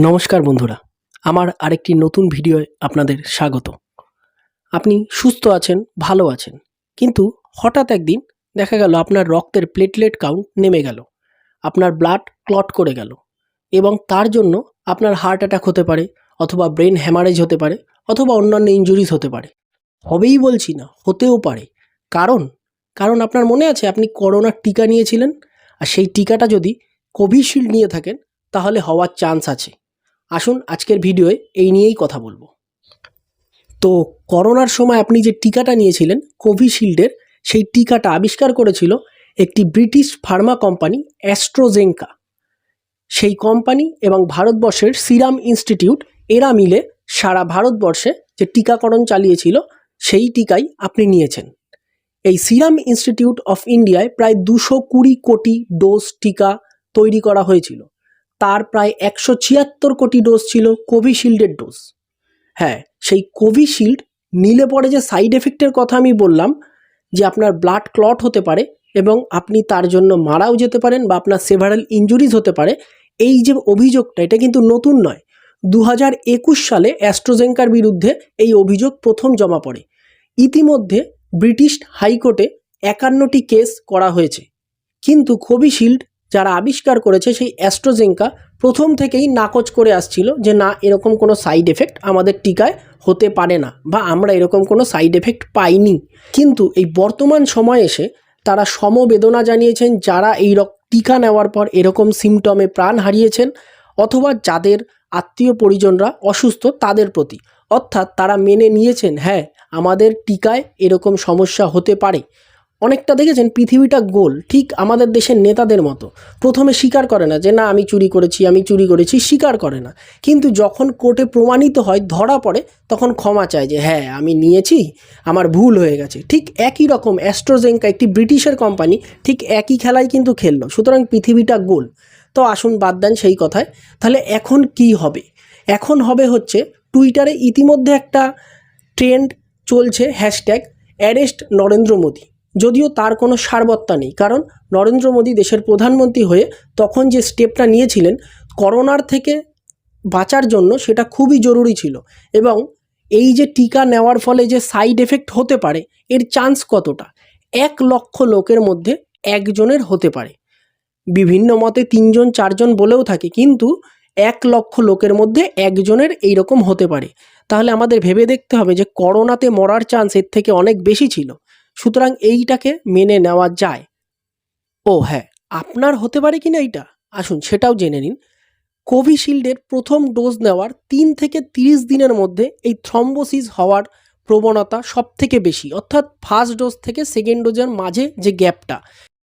নমস্কার বন্ধুরা, আমার আরেকটি নতুন ভিডিওয় আপনাদের স্বাগত। আপনি সুস্থ আছেন, ভালো আছেন, কিন্তু হঠাৎ একদিন দেখা গেল আপনার রক্তের প্লেটলেট কাউন্ট নেমে গেল, আপনার ব্লাড ক্লট করে গেল এবং তার জন্য আপনার হার্ট অ্যাটাক হতে পারে, অথবা ব্রেন হ্যামারেজ হতে পারে, অথবা অন্যান্য ইনজুরিজ হতে পারে। হবেই বলছি না, হতেও পারে। কারণ কারণ আপনার মনে আছে আপনি করোনার টিকা নিয়েছিলেন, আর সেই টিকাটা যদি কোভিশিল্ড নিয়ে থাকেন তাহলে হওয়ার চান্স আছে। আসুন আজকের ভিডিওয় এই নিয়েই কথা বলবো। তো করোনার সময় আপনি যে টিকাটা নিয়েছিলেন কোভিশিল্ডের, সেই টিকাটা আবিষ্কার করেছিল একটি ব্রিটিশ ফার্মা কোম্পানি অ্যাস্ট্রাজেনেকা। সেই কোম্পানি এবং ভারতবর্ষের সিরাম ইনস্টিটিউট, এরা মিলে সারা ভারতবর্ষে যে টিকাকরণ চালিয়েছিল সেই টিকাই আপনি নিয়েছেন। এই সিরাম ইনস্টিটিউট অফ ইন্ডিয়ায় প্রায় 220 কোটি ডোজ টিকা তৈরি করা হয়েছিল। তার প্রায় 176 কোটি ডোজ ছিল কোভিশিল্ডের ডোজ। হ্যাঁ, সেই কোভিশিল্ড নিলে পরে যে সাইড এফেক্টের কথা আমি বললাম, যে আপনার ব্লাড ক্লট হতে পারে এবং আপনি তার জন্য মারাও যেতে পারেন বা আপনার সেভারাল ইনজুরিজ হতে পারে, এই যে অভিযোগটা, এটা কিন্তু নতুন নয়। 2021 সালে অ্যাস্ট্রাজেনেকার বিরুদ্ধে এই অভিযোগ প্রথম জমা পড়ে। ইতিমধ্যে ব্রিটিশ হাইকোর্টে 51টি কেস করা হয়েছে, কিন্তু কোভিশিল্ড যারা আবিষ্কার করেছে সেই অ্যাস্ট্রাজেনেকা প্রথম থেকেই নাকচ করে আসছিল যে না, এরকম কোনো সাইড এফেক্ট আমাদের টিকায় হতে পারে না, বা আমরা এরকম কোনো সাইড এফেক্ট পাইনি। কিন্তু এই বর্তমান সময়ে এসে তারা সমবেদনা জানিয়েছেন যারা এই টিকা নেওয়ার পর এরকম সিমটমে প্রাণ হারিয়েছেন, অথবা যাদের আত্মীয় পরিজনরা অসুস্থ তাদের প্রতি। অর্থাৎ তারা মেনে নিয়েছেন, হ্যাঁ, আমাদের টিকায় এরকম সমস্যা হতে পারে। অনেকটা দেখেছেন পৃথিবীটা গোল, ঠিক আমাদের দেশের নেতাদের মতো। প্রথমে স্বীকার করে না যে না আমি চুরি করেছি, স্বীকার করে না। কিন্তু যখন কোর্টে প্রমাণিত হয়, ধরা পড়ে, তখন ক্ষমা চায় যে হ্যাঁ আমি নিয়েছি, আমার ভুল হয়ে গেছে। ঠিক একই রকম অ্যাস্ট্রাজেনেকা একটি ব্রিটিশের কোম্পানি, ঠিক একই খেলাই কিন্তু খেললো। সুতরাং পৃথিবীটা গোল। তো আসুন বাদ দেন সেই কথায়। তাহলে এখন কি হবে? এখন হবে হচ্ছে, টুইটারে ইতিমধ্যে একটা ট্রেন্ড চলছে, হ্যাশট্যাগ অ্যারেস্ট নরেন্দ্র মোদী। যদিও তার কোনো সারবত্তা নেই, কারণ নরেন্দ্র মোদী দেশের প্রধানমন্ত্রী হয়ে তখন যে স্টেপটা নিয়েছিলেন করোনার থেকে বাঁচার জন্য, সেটা খুবই জরুরি ছিল। এবং এই যে টিকা নেওয়ার ফলে যে সাইড এফেক্ট হতে পারে, এর চান্স কতটা? 1 লক্ষ লোকের মধ্যে একজনের হতে পারে। বিভিন্ন মতে 3 জন 4 জন বলেও থাকে, কিন্তু 1 লক্ষ লোকের মধ্যে একজনের এইরকম হতে পারে। তাহলে আমাদের ভেবে দেখতে হবে যে করোনাতে মরার চান্স এর থেকে অনেক বেশি ছিল। সুতরাং এইটাকে মেনে নেওয়া যায়। ও হ্যাঁ, আপনার হতে পারে কিনা এইটা, আসুন সেটাও জেনে নিন। কোভিশিল্ডের প্রথম ডোজ নেওয়ার 3 থেকে 30 দিনের মধ্যে এই থ্রম্বোসিস হওয়ার প্রবণতা সব থেকে বেশি। অর্থাৎ ফার্স্ট ডোজ থেকে সেকেন্ড ডোজের মাঝে যে গ্যাপটা,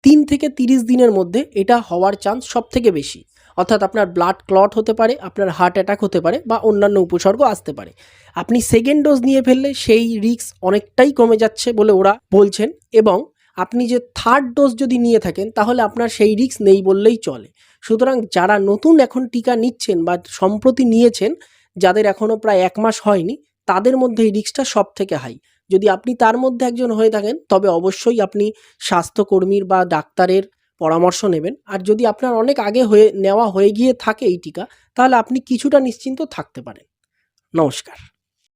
3 থেকে 30 দিনের মধ্যে এটা হওয়ার চান্স সব থেকে বেশি। অর্থাৎ আপনার ব্লাড ক্লট হতে পারে, আপনার হার্ট অ্যাটাক হতে পারে, বা অন্যান্য উপসর্গ আসতে পারে। আপনি সেকেন্ড ডোজ নিয়ে ফেললে সেই রিস্ক অনেকটাই কমে যাচ্ছে বলে ওরা বলছেন। এবং আপনি যে থার্ড ডোজ যদি নিয়ে থাকেন তাহলে আপনার সেই রিস্ক নেই বললেই চলে। সুতরাং যারা নতুন এখন টিকা নিচ্ছেন বা সম্প্রতি নিয়েছেন, যাদের এখনও প্রায় 1 মাস হয়নি, তাদের মধ্যে এই রিস্কটা সব থেকে হাই। যদি আপনি তার মধ্যে একজন হয়ে থাকেন, তবে অবশ্যই আপনি স্বাস্থ্যকর্মীর বা ডাক্তারের পরামর্শ নেবেন। আর যদি আপনার অনেক আগে নেওয়া হয়ে গিয়ে থাকে এই টিকা, তাহলে আপনি কিছুটা নিশ্চিন্ত থাকতে পারেন। নমস্কার।